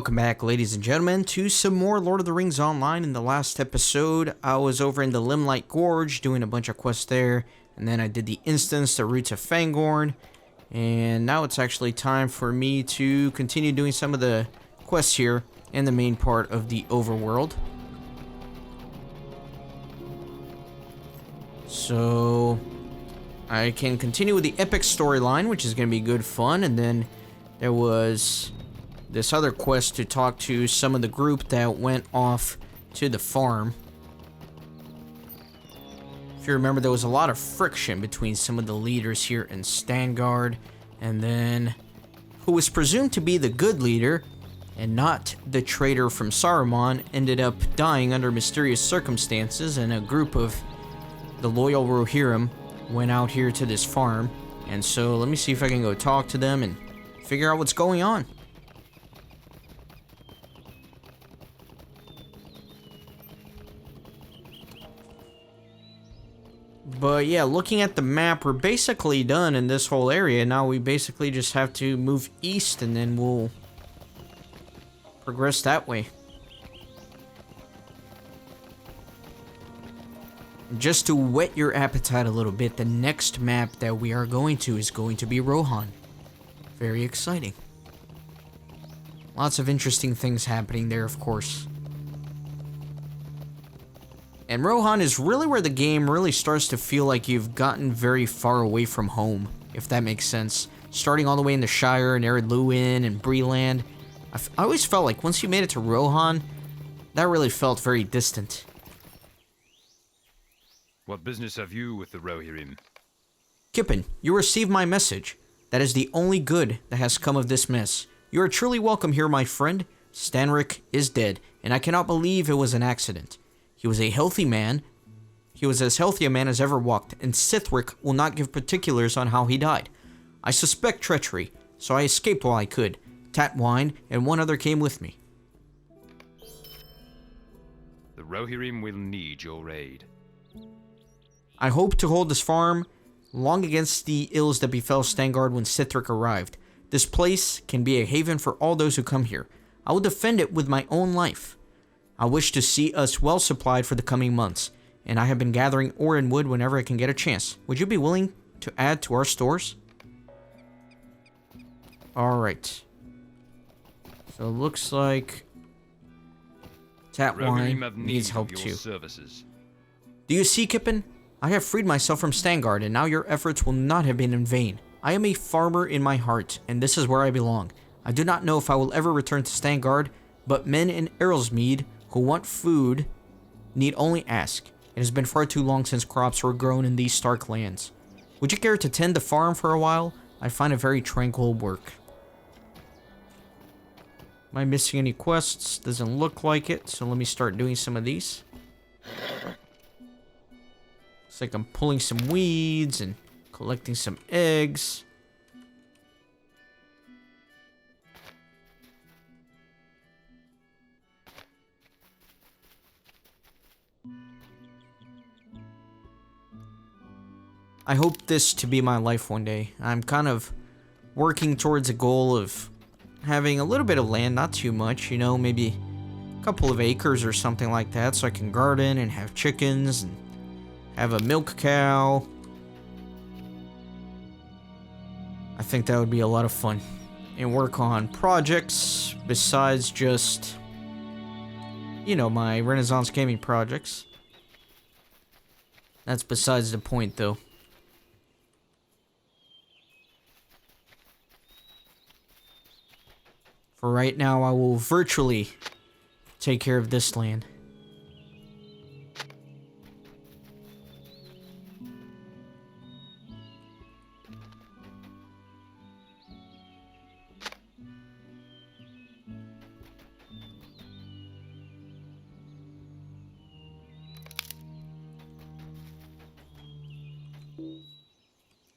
Welcome back, ladies and gentlemen, to some more Lord of the Rings Online. In the last episode, I was over in the Limelight Gorge doing a bunch of quests there, and then I did the instance, the Roots of Fangorn, and now it's actually time for me to continue doing some of the quests here in the main part of the overworld. So, I can continue with the epic storyline, which is going to be good fun, and then there was this other quest to talk to some of the group that went off to the farm. If you remember, there was a lot of friction between some of the leaders here in Stangard, and then who was presumed to be the good leader and not the traitor from Sauron ended up dying under mysterious circumstances, and a group of the loyal Rohirrim went out here to this farm. And so let me see if I can go talk to them and figure out what's going on. But yeah, looking at the map, we're basically done in this whole area. Now we basically just have to move east and then we'll progress that way. Just to whet your appetite a little bit, the next map that we are going to is going to be Rohan. Very exciting. Lots of interesting things happening there, of course. And Rohan is really where the game really starts to feel like you've gotten very far away from home, if that makes sense. Starting all the way in the Shire and Ered Luin and Breeland, I always felt like once you made it to Rohan, that really felt very distant. What business have you with the Rohirrim? Kippen, you received my message. That is the only good that has come of this mess. You are truly welcome here, my friend. Stanric is dead, and I cannot believe it was an accident. He was a healthy man. He was as healthy a man as ever walked, and Sithric will not give particulars on how he died. I suspect treachery, so I escaped while I could. Tatwine and one other came with me. The Rohirrim will need your aid. I hope to hold this farm long against the ills that befell Stangard when Sithric arrived. This place can be a haven for all those who come here. I will defend it with my own life. I wish to see us well supplied for the coming months, and I have been gathering ore and wood whenever I can get a chance. Would you be willing to add to our stores? Alright. So it looks like Tatwine needs help too. Services. Do you see, Kippen? I have freed myself from Stangard, and now your efforts will not have been in vain. I am a farmer in my heart, and this is where I belong. I do not know if I will ever return to Stangard, but men in Eorlsmead who want food need only ask. It has been far too long since crops were grown in these stark lands. Would you care to tend the farm for a while? I find it very tranquil work. Am I missing any quests? Doesn't look like it, so let me start doing some of these. Looks like I'm pulling some weeds and collecting some eggs. I hope this to be my life one day. I'm kind of working towards a goal of having a little bit of land, not too much, you know, maybe a couple of acres or something like that, so I can garden and have chickens and have a milk cow. I think that would be a lot of fun. And work on projects besides just, you know, my Renaissance gaming projects. That's besides the point, though. For right now, I will virtually take care of this land.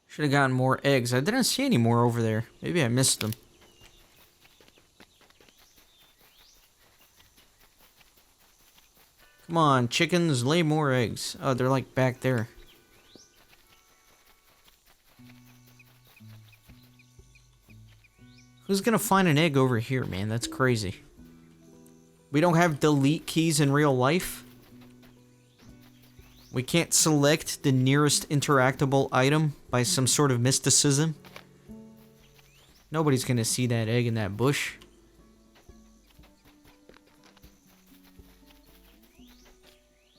Should have gotten more eggs. I didn't see any more over there. Maybe I missed them. Come on, chickens, lay more eggs. Oh, they're like back there. Who's gonna find an egg over here, man? That's crazy. We don't have delete keys in real life. We can't select the nearest interactable item by some sort of mysticism. Nobody's gonna see that egg in that bush.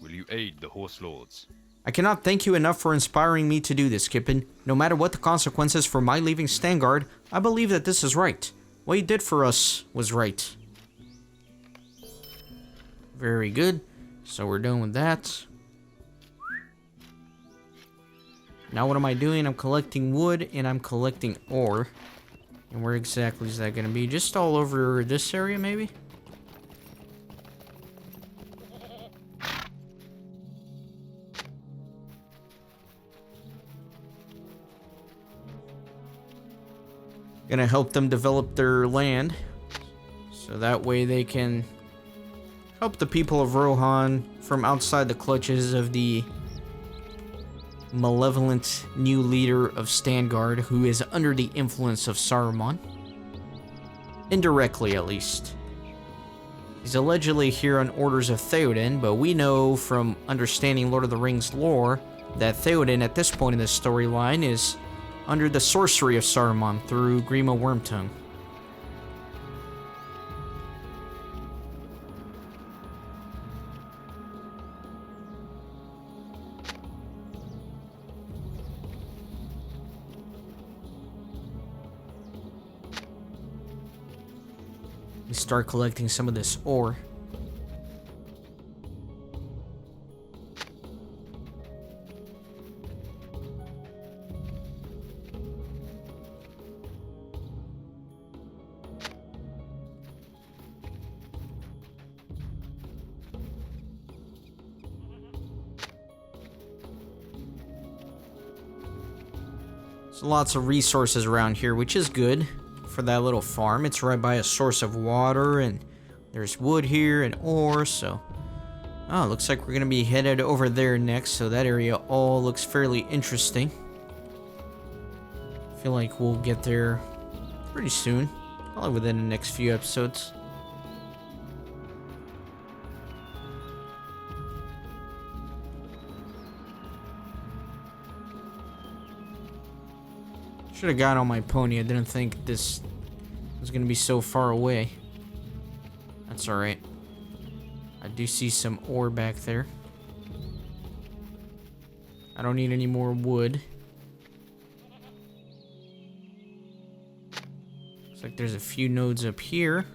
Will you aid the Horse Lords? I cannot thank you enough for inspiring me to do this, Kippen. No matter what the consequences for my leaving Stangard, I believe that this is right. What you did for us was right. Very good. So we're done with that. Now what am I doing? I'm collecting wood and I'm collecting ore. And where exactly is that going to be? Just all over this area, maybe? Gonna help them develop their land. So that way they can help the people of Rohan from outside the clutches of the malevolent new leader of Stangard, who is under the influence of Saruman. Indirectly, at least. He's allegedly here on orders of Theoden, but we know from understanding Lord of the Rings lore that Theoden, at this point in the storyline, is under the sorcery of Saruman through Grima Wormtongue. We start collecting some of this ore. There's lots of resources around here, which is good for that little farm. It's right by a source of water, and there's wood here and ore, so... Oh, looks like we're gonna be headed over there next, so that area all looks fairly interesting. I feel like we'll get there pretty soon, probably within the next few episodes. Should have got on my pony. I didn't think this was gonna be so far away. That's alright. I do see some ore back there. I don't need any more wood. Looks like there's a few nodes up here.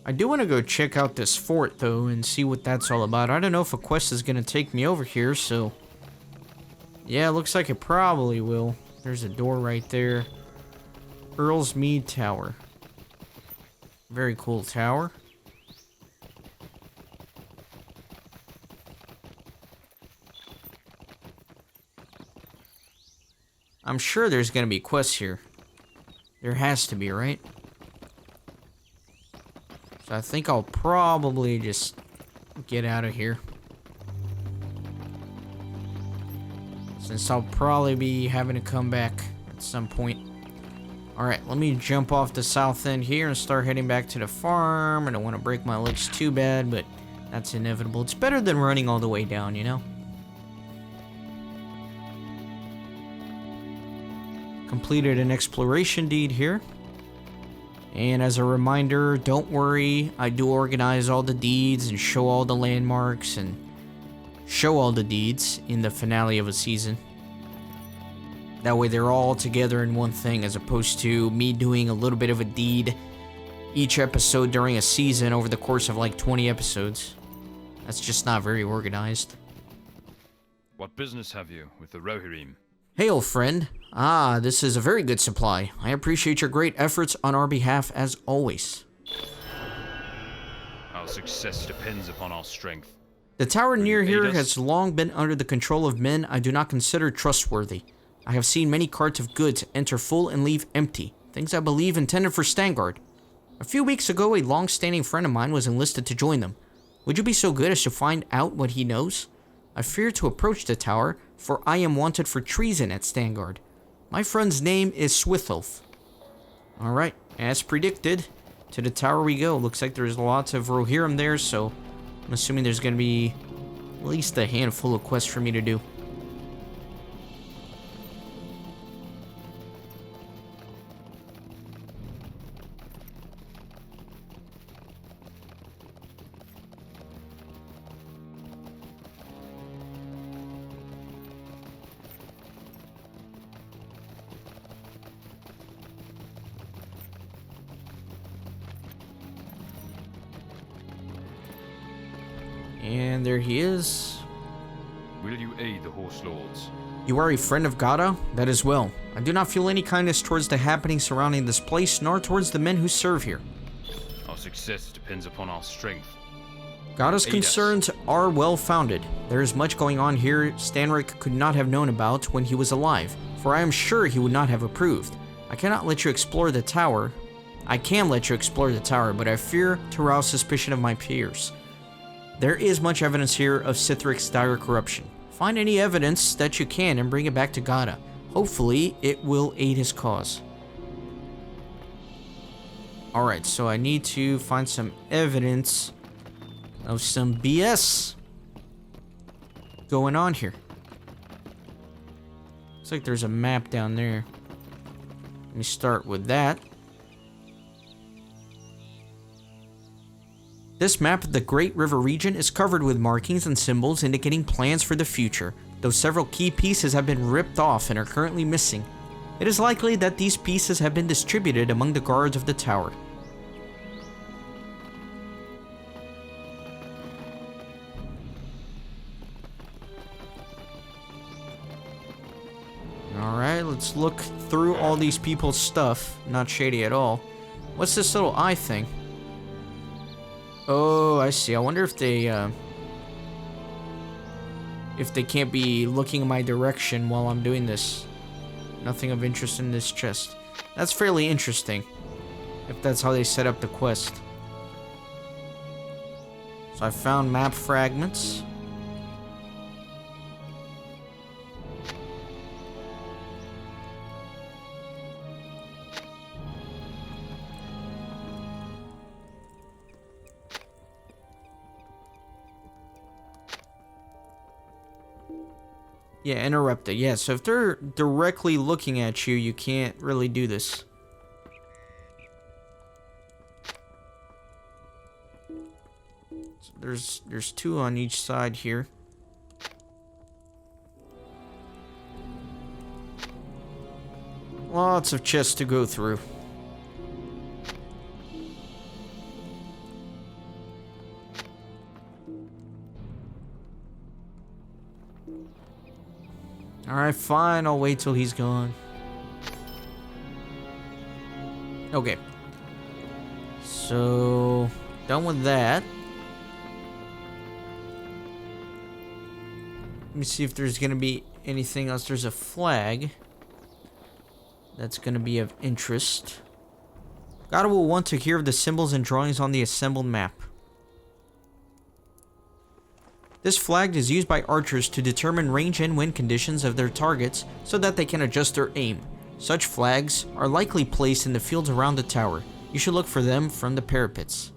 I do want to go check out this fort, though, and see what that's all about. I don't know if a quest is going to take me over here, so... Yeah, it looks like it probably will. There's a door right there. Eorlsmead Tower. Very cool tower. I'm sure there's going to be quests here. There has to be, right? So I think I'll probably just get out of here, since I'll probably be having to come back at some point. Alright, let me jump off the south end here and start heading back to the farm. I don't want to break my legs too bad, but that's inevitable. It's better than running all the way down, you know? Completed an exploration deed here. And as a reminder, don't worry, I do organize all the deeds and show all the landmarks and show all the deeds in the finale of a season. That way they're all together in one thing, as opposed to me doing a little bit of a deed each episode during a season over the course of like 20 episodes. That's just not very organized. What business have you with the Rohirrim? Hail, friend. Ah, this is a very good supply. I appreciate your great efforts on our behalf as always. Our success depends upon our strength. The tower near aid here us? has long been under the control of men I do not consider trustworthy. I have seen many carts of goods enter full and leave empty, things I believe intended for Stangard. A few weeks ago, a long-standing friend of mine was enlisted to join them. Would you be so good as to find out what he knows? I fear to approach the tower, for I am wanted for treason at Stangard. My friend's name is Switholf. Alright, as predicted, to the tower we go. Looks like there's lots of Rohirrim there, so I'm assuming there's going to be at least a handful of quests for me to do. And there he is. Will you aid the horse lords? You are a friend of Gada? That is well. I do not feel any kindness towards the happenings surrounding this place, nor towards the men who serve here. Our success depends upon our strength. Gada's Aid us. concerns are well-founded. There is much going on here Stanric could not have known about when he was alive, for I am sure he would not have approved. I cannot let you explore the tower. I can let you explore the tower, but I fear to rouse suspicion of my peers. There is much evidence here of Sithric's dire corruption. Find any evidence that you can and bring it back to Gada. Hopefully, it will aid his cause. Alright, so I need to find some evidence of some BS going on here. Looks like there's a map down there. Let me start with that. This map of the Great River region is covered with markings and symbols indicating plans for the future, though several key pieces have been ripped off and are currently missing. It is likely that these pieces have been distributed among the guards of the tower. Alright, let's look through all these people's stuff. Not shady at all. What's this little eye thing? Oh, I see. I wonder if they can't be looking in my direction while I'm doing this. Nothing of interest in this chest. That's fairly interesting, if that's how they set up the quest. So I found map fragments. Yeah, interrupted. Yeah, so if they're directly looking at you, you can't really do this. So there's two on each side here. Lots of chests to go through. Alright, fine, I'll wait till he's gone. Okay. So, done with that. Let me see if there's gonna be anything else. There's a flag that's gonna be of interest. God will want to hear of the symbols and drawings on the assembled map. This flag is used by archers to determine range and wind conditions of their targets so that they can adjust their aim. Such flags are likely placed in the fields around the tower. You should look for them from the parapets.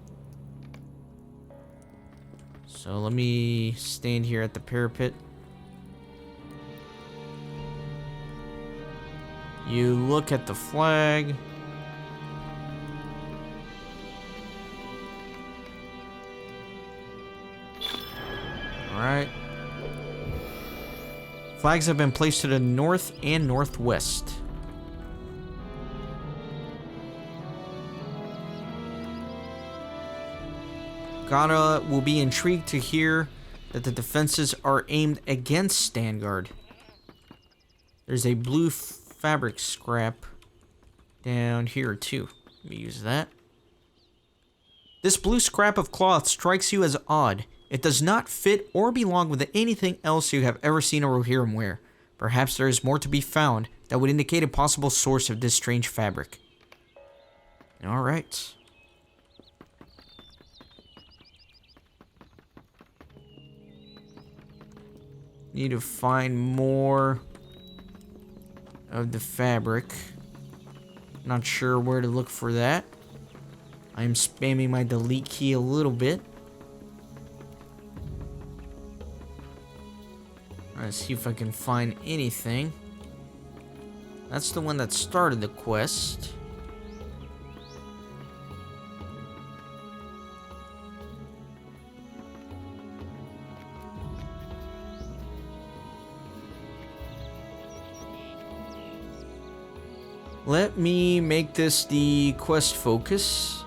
So let me stand here at the parapet. You look at the flag. Alright. Flags have been placed to the north and northwest. Gada will be intrigued to hear that the defenses are aimed against Stangard. There's a blue fabric scrap down here too. Let me use that. This blue scrap of cloth strikes you as odd. It does not fit or belong with anything else you have ever seen a Rohirrim wear. Perhaps there is more to be found that would indicate a possible source of this strange fabric. Alright. Need to find more of the fabric. Not sure where to look for that. I'm spamming my delete key a little bit. Let's see if I can find anything. That's the one that started the quest. Let me make this the quest focus.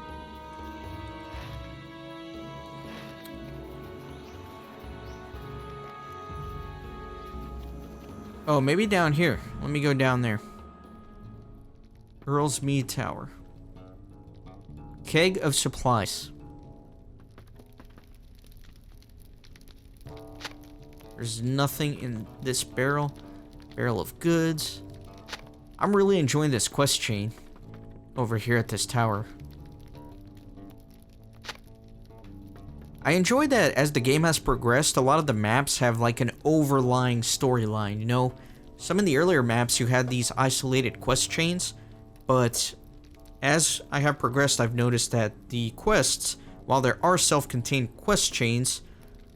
Oh, maybe down here. Let me go down there. Eorlsmead Tower. Keg of supplies. There's nothing in this barrel. Barrel of goods. I'm really enjoying this quest chain over here at this tower. I enjoy that as the game has progressed, a lot of the maps have like an overlying storyline, you know? Some of the earlier maps you had these isolated quest chains, but as I have progressed, I've noticed that the quests, while there are self-contained quest chains,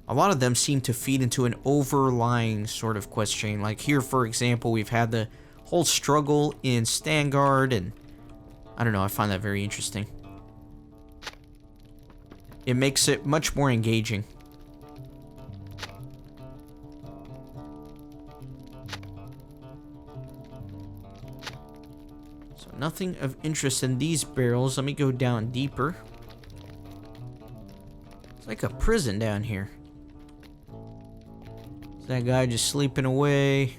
a lot of them seem to feed into an overlying sort of quest chain. Like here, for example, we've had the whole struggle in Stangard, and I don't know, I find that very interesting. It makes it much more engaging. So nothing of interest in these barrels. Let me go down deeper. It's like a prison down here. Is that guy just sleeping away?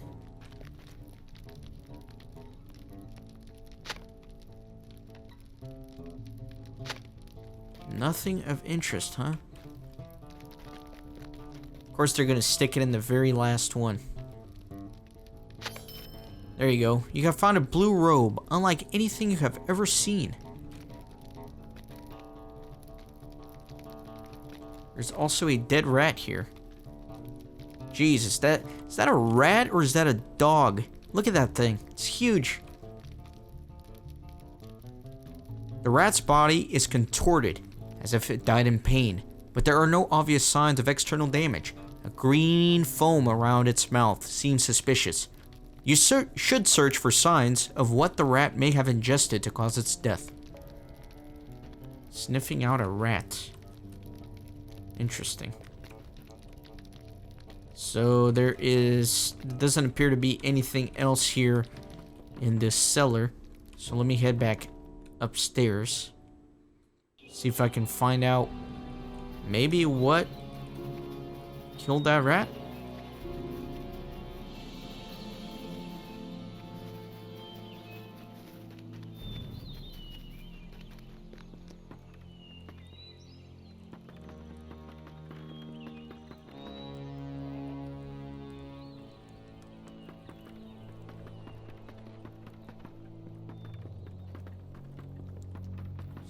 Nothing of interest, huh? Of course, they're gonna stick it in the very last one. There you go. You have found a blue robe, unlike anything you have ever seen. There's also a dead rat here. Jeez, is that a rat or is that a dog? Look at that thing. It's huge. The rat's body is contorted, as if it died in pain, but there are no obvious signs of external damage. A green foam around its mouth seems suspicious. You should search for signs of what the rat may have ingested to cause its death. Sniffing out a rat. Interesting. So there doesn't appear to be anything else here in this cellar. So let me head back upstairs. See if I can find out maybe what killed that rat.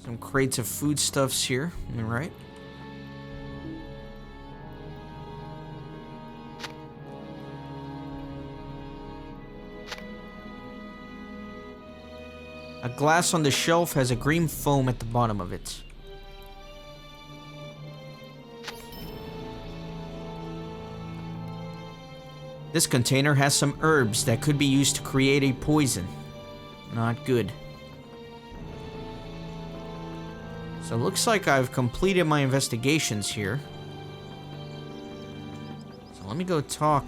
Some crates of foodstuffs here, am I right? A glass on the shelf has a green foam at the bottom of it. This container has some herbs that could be used to create a poison. Not good. So it looks like I've completed my investigations here. So let me go talk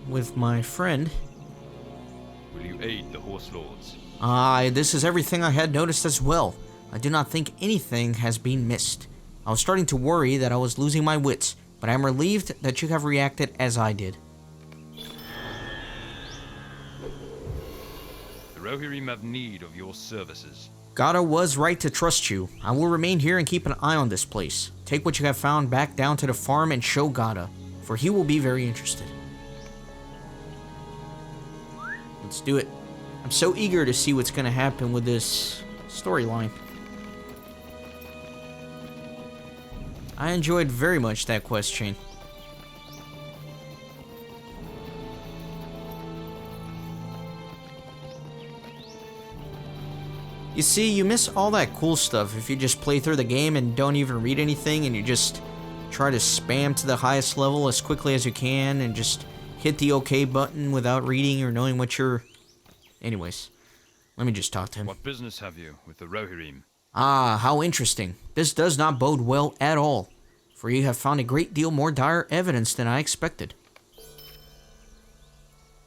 with my friend. Will you aid the horse lords? This is everything I had noticed as well. I do not think anything has been missed. I was starting to worry that I was losing my wits, but I am relieved that you have reacted as I did. The Rohirrim have need of your services. Gada was right to trust you. I will remain here and keep an eye on this place. Take what you have found back down to the farm and show Gada, for he will be very interested. Let's do it. I'm so eager to see what's going to happen with this storyline. I enjoyed very much that quest chain. You see, you miss all that cool stuff if you just play through the game and don't even read anything and you just try to spam to the highest level as quickly as you can and just hit the OK button without reading or knowing what you're... Anyways, let me just talk to him. What business have you with the Rohirrim? Ah, how interesting. This does not bode well at all, for you have found a great deal more dire evidence than I expected.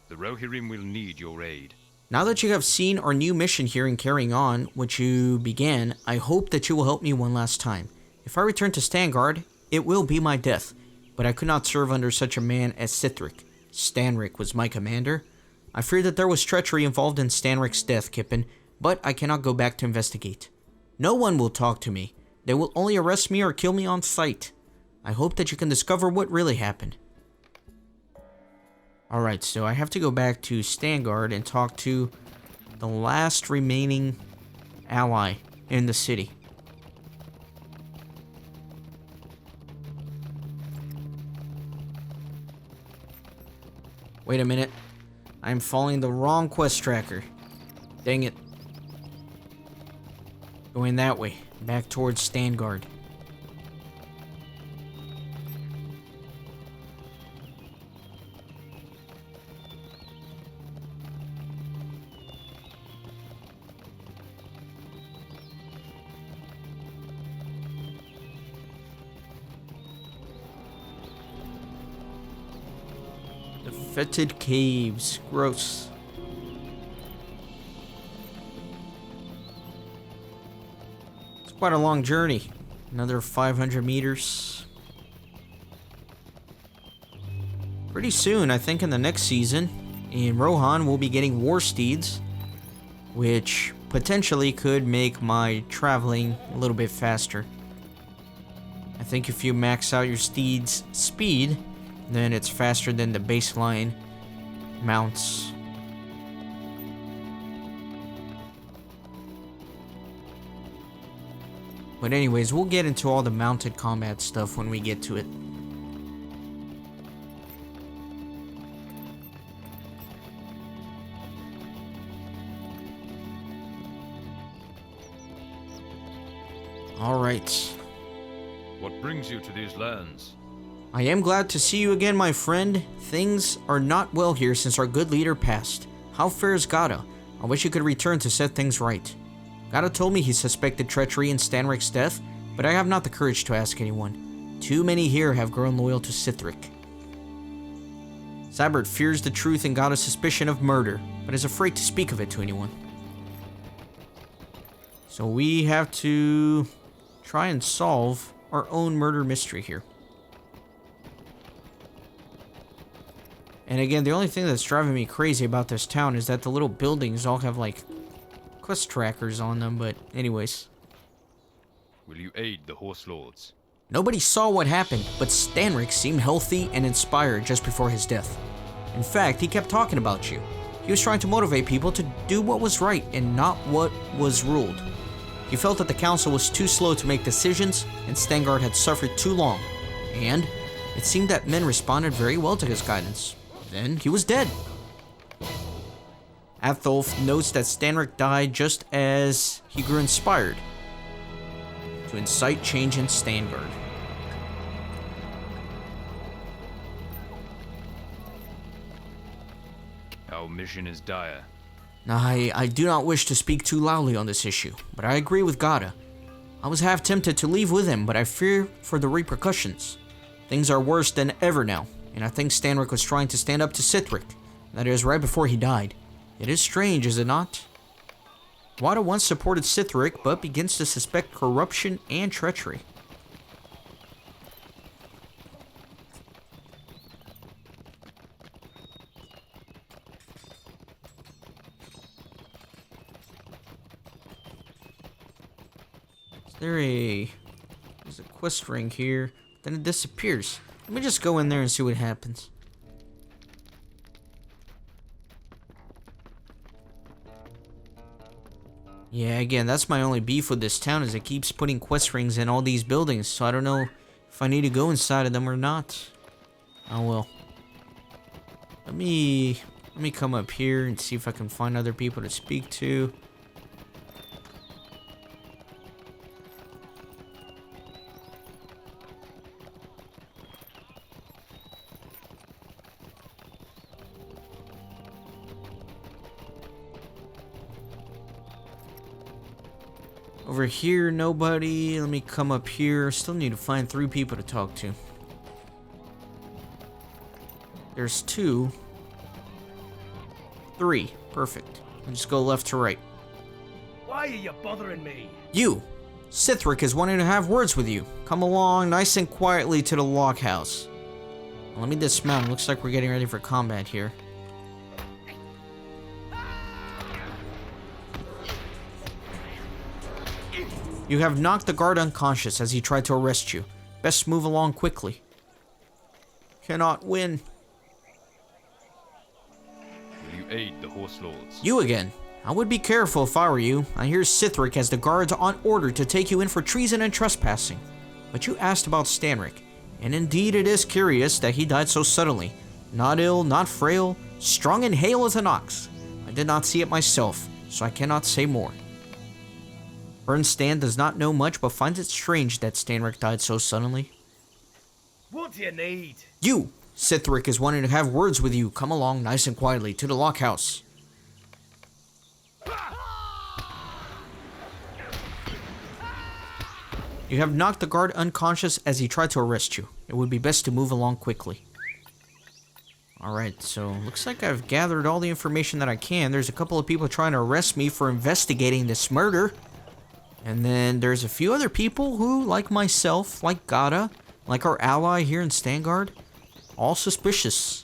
The Rohirrim will need your aid. Now that you have seen our new mission here and carrying on, which you began, I hope that you will help me one last time. If I return to Stangard, it will be my death, but I could not serve under such a man as Sithric. Stanric was my commander. I fear that there was treachery involved in Stanric's death, Kippen, but I cannot go back to investigate. No one will talk to me. They will only arrest me or kill me on sight. I hope that you can discover what really happened. Alright, so I have to go back to Stangard and talk to the last remaining ally in the city. Wait a minute. I'm following the wrong quest tracker. Dang it. Going that way, back towards Stangard. The fetid caves. Gross. It's quite a long journey. Another 500 meters. Pretty soon, I think in the next season, in Rohan, we'll be getting war steeds, which potentially could make my traveling a little bit faster. I think if you max out your steed's speed, then it's faster than the baseline mounts. But anyways, we'll get into all the mounted combat stuff when we get to it. Alright. What brings you to these lands? I am glad to see you again, my friend. Things are not well here since our good leader passed. How fares Gada? I wish you could return to set things right. Gada told me he suspected treachery in Stanric's death, but I have not the courage to ask anyone. Too many here have grown loyal to Sithric. Sabert fears the truth in Gada's suspicion of murder, but is afraid to speak of it to anyone. So we have to try and solve our own murder mystery here. And again, the only thing that's driving me crazy about this town is that the little buildings all have, like, quest trackers on them, but anyways. Will you aid the Horse Lords? Nobody saw what happened, but Stanric seemed healthy and inspired just before his death. In fact, he kept talking about you. He was trying to motivate people to do what was right and not what was ruled. He felt that the council was too slow to make decisions, and Stangard had suffered too long. And it seemed that men responded very well to his guidance. Then he was dead. Atholf notes that Stanric died just as he grew inspired to incite change in Stangard. Our mission is dire. I do not wish to speak too loudly on this issue, but I agree with Gada. I was half tempted to leave with him, but I fear for the repercussions. Things are worse than ever now, and I think Stanric was trying to stand up to Sithric. That is, right before he died. It is strange, is it not? Wada once supported Sithric, but begins to suspect corruption and treachery. There's a quest ring here, then it disappears. Let me just go in there and see what happens. Yeah, again, that's my only beef with this town, is it keeps putting quest rings in all these buildings, so I don't know if I need to go inside of them or not. Oh well. Let me come up here and see if I can find other people to speak to. Over here, nobody. Let me come up here. Still need to find 3 people to talk to. There's 2. 3. Perfect. I'll just go left to right. Why are you bothering me? You! Sithric is wanting to have words with you. Come along nice and quietly to the log house. Let me dismount. Looks like we're getting ready for combat here. You have knocked the guard unconscious as he tried to arrest you. Best move along quickly. Cannot win. Will you aid the horse lords? You again. I would be careful if I were you. I hear Sithric has the guards on order to take you in for treason and trespassing. But you asked about Stanric, and indeed it is curious that he died so suddenly. Not ill, not frail, strong and hale as an ox. I did not see it myself, so I cannot say more. Bernstan does not know much, but finds it strange that Stanric died so suddenly. What do you need? You! Sithric is wanting to have words with you. Come along nice and quietly to the lock house. You have knocked the guard unconscious as he tried to arrest you. It would be best to move along quickly. Alright, so looks like I've gathered all the information that I can. There's a couple of people trying to arrest me for investigating this murder. And then there's a few other people who, like myself, like Gata, like our ally here in Stangard, all suspicious.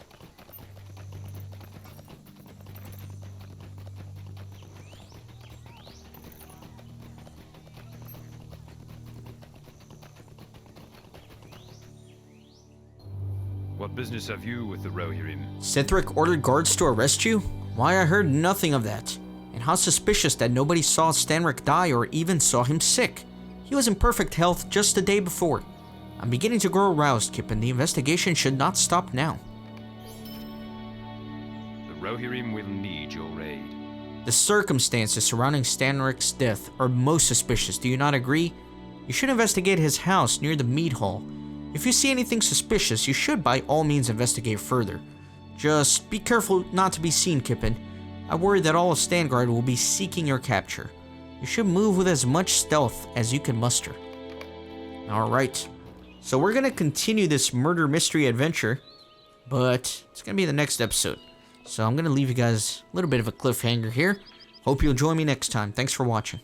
What business have you with the Rohirrim? Sithric ordered guards to arrest you? Why, I heard nothing of that. And how suspicious that nobody saw Stanric die or even saw him sick. He was in perfect health just the day before. I'm beginning to grow aroused, Kip, and the investigation should not stop now. The Rohirrim will need your aid. The circumstances surrounding Stanric's death are most suspicious, do you not agree? You should investigate his house near the mead hall. If you see anything suspicious, you should by all means investigate further. Just be careful not to be seen, Kippen. I worry that all of Stangard will be seeking your capture. You should move with as much stealth as you can muster. Alright, so we're gonna continue this murder mystery adventure, but it's gonna be the next episode. So I'm gonna leave you guys a little bit of a cliffhanger here. Hope you'll join me next time. Thanks for watching.